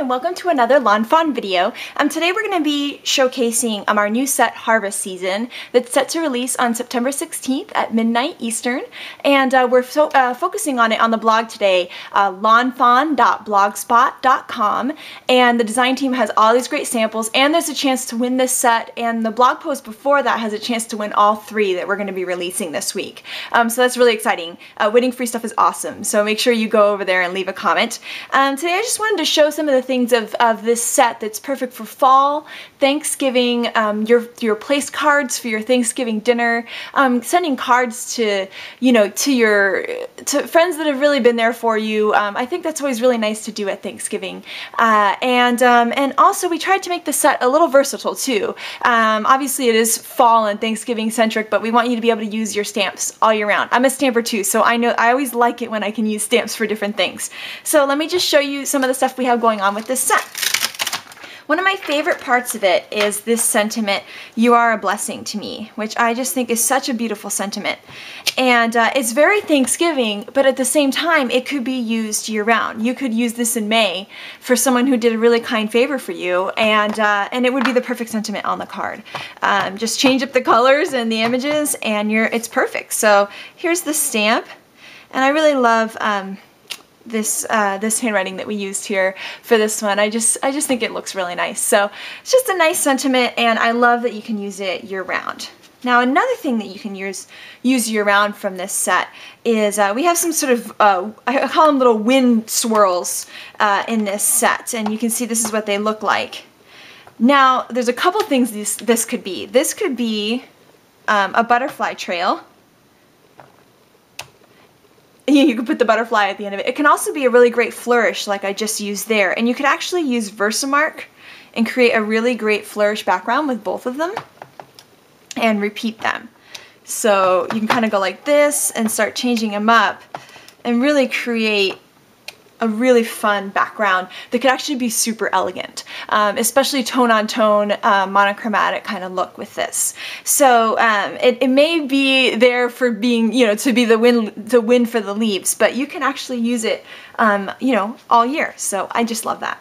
and welcome to another Lawn Fawn video. Today we're going to be showcasing our new set Harvest Season that's set to release on September 16th at midnight Eastern, and we're focusing on it on the blog today, lawnfawn.blogspot.com, and the design team has all these great samples, and there's a chance to win this set, and the blog post before that has a chance to win all three that we're going to be releasing this week. So that's really exciting. Winning free stuff is awesome, so make sure you go over there and leave a comment. Today I just wanted to show some of the things of this set that's perfect for fall, Thanksgiving, your place cards for your Thanksgiving dinner, sending cards to friends that have really been there for you. I think that's always really nice to do at Thanksgiving. And also we tried to make the set a little versatile too. Obviously it is fall and Thanksgiving centric, but we want you to be able to use your stamps all year round. I'm a stamper too, so I know I always like it when I can use stamps for different things. So let me just show you some of the stuff we have going on with this set. One of my favorite parts of it is this sentiment, "You are a blessing to me," which I just think is such a beautiful sentiment. And it's very Thanksgiving, but at the same time, it could be used year-round. You could use this in May for someone who did a really kind favor for you, and it would be the perfect sentiment on the card. Just change up the colors and the images, and it's perfect. So here's the stamp, and I really love this handwriting that we used here for this one. I just think it looks really nice. So it's just a nice sentiment, and I love that you can use it year-round. Now another thing that you can use year-round from this set is we have some sort of, I call them little wind swirls in this set, and you can see this is what they look like. Now there's a couple things this could be. This could be a butterfly trail. You could put the butterfly at the end of it. It can also be a really great flourish like I just used there. And you could actually use Versamark and create a really great flourish background with both of them and repeat them. So you can kind of go like this and start changing them up and really create a really fun background that could actually be super elegant, especially tone-on-tone, monochromatic kind of look with this. So it may be there for being, to be the wind for the leaves, but you can actually use it, all year. So I just love that.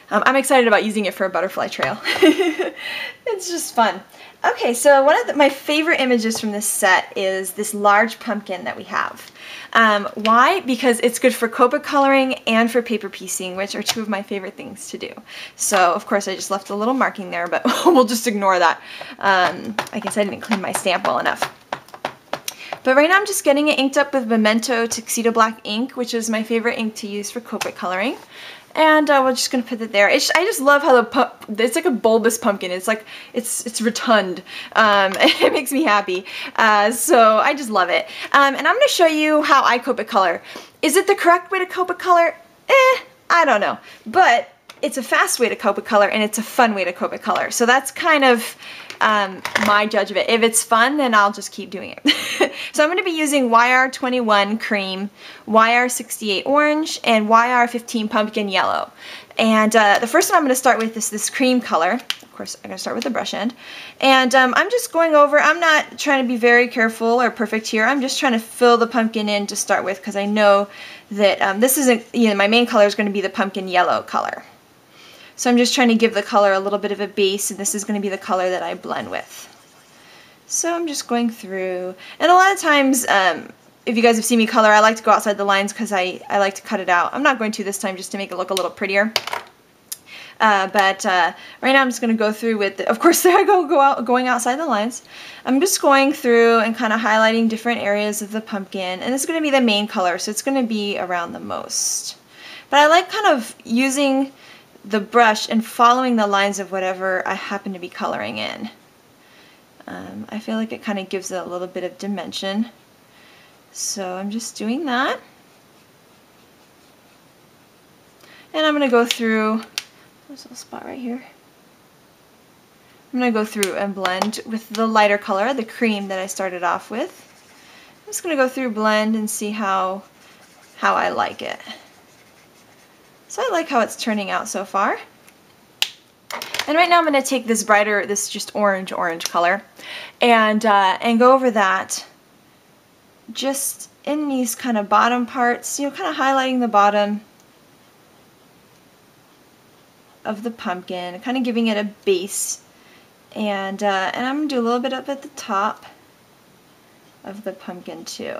I'm excited about using it for a butterfly trail. It's just fun. Okay, so one of my favorite images from this set is this large pumpkin that we have. Why? Because it's good for Copic coloring and for paper piecing, which are two of my favorite things to do. So, of course, I just left a little marking there, but we'll just ignore that. I guess I didn't clean my stamp well enough. But right now I'm just getting it inked up with Memento Tuxedo Black ink, which is my favorite ink to use for Copic coloring. And we're just gonna put it there. I just love how it's like a bulbous pumpkin. It's like it's rotund. It makes me happy. So I just love it. And I'm gonna show you how I Copic color. Is it the correct way to Copic color? I don't know. But it's a fast way to Copic color, and it's a fun way to Copic color. So that's kind of my judge of it. If it's fun, then I'll just keep doing it. So I'm going to be using YR21 cream, YR68 orange, and YR15 pumpkin yellow. And the first one I'm going to start with is this cream color. Of course, I'm going to start with the brush end. And I'm just going over, I'm not trying to be very careful or perfect here. I'm just trying to fill the pumpkin in to start with, because I know that this isn't, my main color is going to be the pumpkin yellow color. So I'm just trying to give the color a little bit of a base, and this is going to be the color that I blend with. So I'm just going through, and a lot of times, if you guys have seen me color, I like to go outside the lines because I like to cut it out. I'm not going to this time just to make it look a little prettier. But right now I'm just going to go through with, of course there I go going outside the lines. I'm just going through and kind of highlighting different areas of the pumpkin, and this is going to be the main color, so it's going to be around the most. But I like kind of using the brush and following the lines of whatever I happen to be coloring in. I feel like it kind of gives it a little bit of dimension. So I'm just doing that. And I'm going to go through, there's a little spot right here. I'm going to go through and blend with the lighter color, the cream that I started off with. I'm just going to go through, blend, and see how I like it. So I like how it's turning out so far. And right now I'm going to take this brighter, this just orange color, and go over that just in these kind of bottom parts, kind of highlighting the bottom of the pumpkin, kind of giving it a base. And I'm going to do a little bit up at the top of the pumpkin too.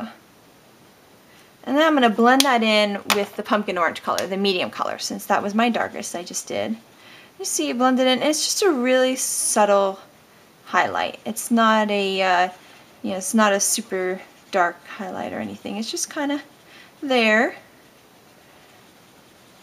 And then I'm going to blend that in with the pumpkin orange color, the medium color, since that was my darkest I just did. You see it blended in, and it's just a really subtle highlight. It's not a, it's not a super dark highlight or anything. It's just kind of there.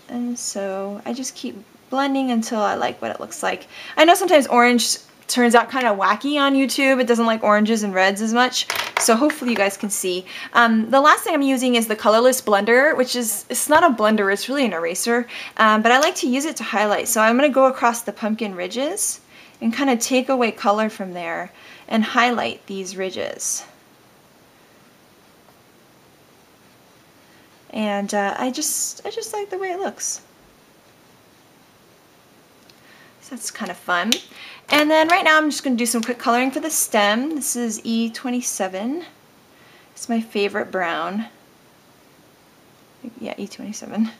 And so I just keep blending until I like what it looks like. I know sometimes orange turns out kind of wacky on YouTube. It doesn't like oranges and reds as much. So hopefully you guys can see. The last thing I'm using is the colorless blender, which is, it's not a blender, it's really an eraser. But I like to use it to highlight. So I'm going to go across the pumpkin ridges and kind of take away color from there and highlight these ridges. And I just like the way it looks. So that's kind of fun. And then right now I'm just going to do some quick coloring for the stem. This is E27. It's my favorite brown. Yeah, E27.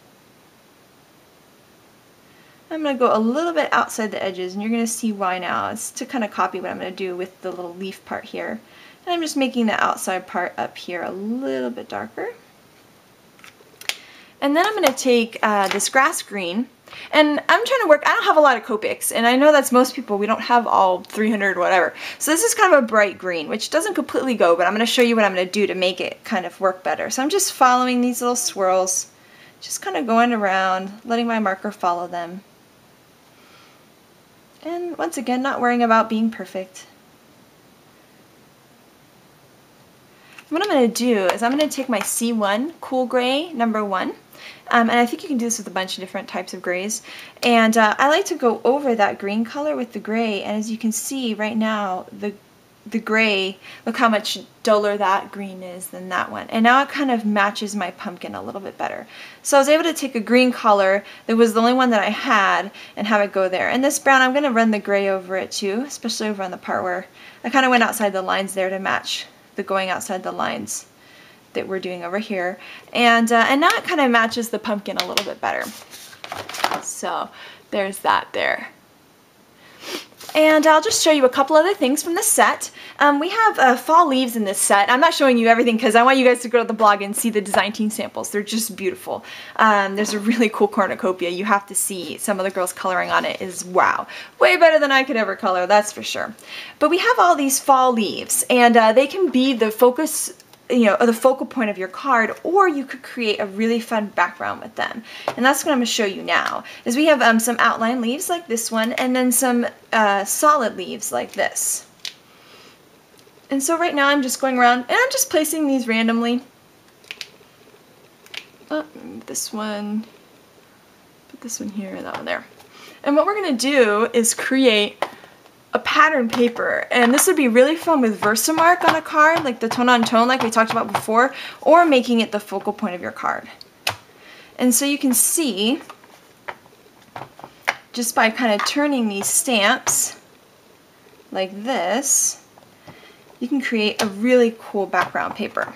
I'm going to go a little bit outside the edges, and you're going to see why now. It's to kind of copy what I'm going to do with the little leaf part here. And I'm just making the outside part up here a little bit darker. And then I'm going to take this grass green, and I'm trying to work, I don't have a lot of Copics, and I know that's most people, we don't have all 300 whatever. So this is kind of a bright green, which doesn't completely go, but I'm going to show you what I'm going to do to make it kind of work better. So I'm just following these little swirls, just kind of going around, letting my marker follow them. And once again, not worrying about being perfect. What I'm going to do is I'm going to take my C1 Cool Gray number 1. And I think you can do this with a bunch of different types of grays. And I like to go over that green color with the gray. And as you can see right now, the gray, look how much duller that green is than that one. And now it kind of matches my pumpkin a little bit better. So I was able to take a green color that was the only one that I had and have it go there. And this brown, I'm going to run the gray over it too, especially over on the part where I kind of went outside the lines there to match the going outside the lines that we're doing over here. And now it kind of matches the pumpkin a little bit better. So there's that there. And I'll just show you a couple other things from the set. We have fall leaves in this set. I'm not showing you everything because I want you guys to go to the blog and see the design team samples. They're just beautiful. There's a really cool cornucopia. You have to see some of the girls coloring on it is wow. Way better than I could ever color, that's for sure. But we have all these fall leaves, and they can be the focus, the focal point of your card, or you could create a really fun background with them. And that's what I'm going to show you now, is we have some outline leaves like this one, and then some solid leaves like this. And so right now I'm just going around, and I'm just placing these randomly. Oh, this one, put this one here and that one there. And what we're going to do is create a pattern paper, and this would be really fun with Versamark on a card, like the tone on tone like we talked about before, or making it the focal point of your card. And so you can see, just by kind of turning these stamps like this, you can create a really cool background paper.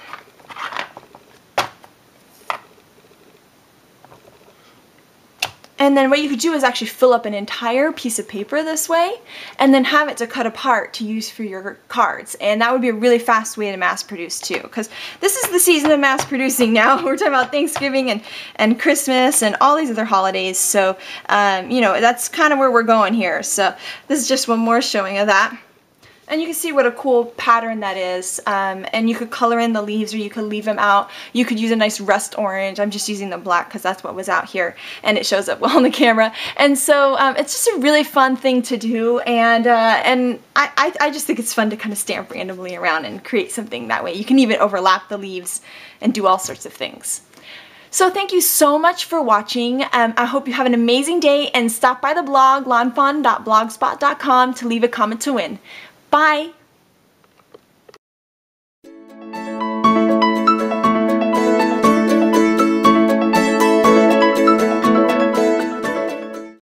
And then what you could do is actually fill up an entire piece of paper this way, and then have it to cut apart to use for your cards. And that would be a really fast way to mass produce too, because this is the season of mass producing now. We're talking about Thanksgiving and Christmas and all these other holidays. So, that's kind of where we're going here. So this is just one more showing of that. And you can see what a cool pattern that is, and you could color in the leaves or you could leave them out. You could use a nice rust orange. I'm just using the black because that's what was out here and it shows up well on the camera. And so it's just a really fun thing to do, and I just think it's fun to kind of stamp randomly around and create something that way. You can even overlap the leaves and do all sorts of things. So thank you so much for watching. I hope you have an amazing day, and stop by the blog lawnfawn.blogspot.com to leave a comment to win. Bye!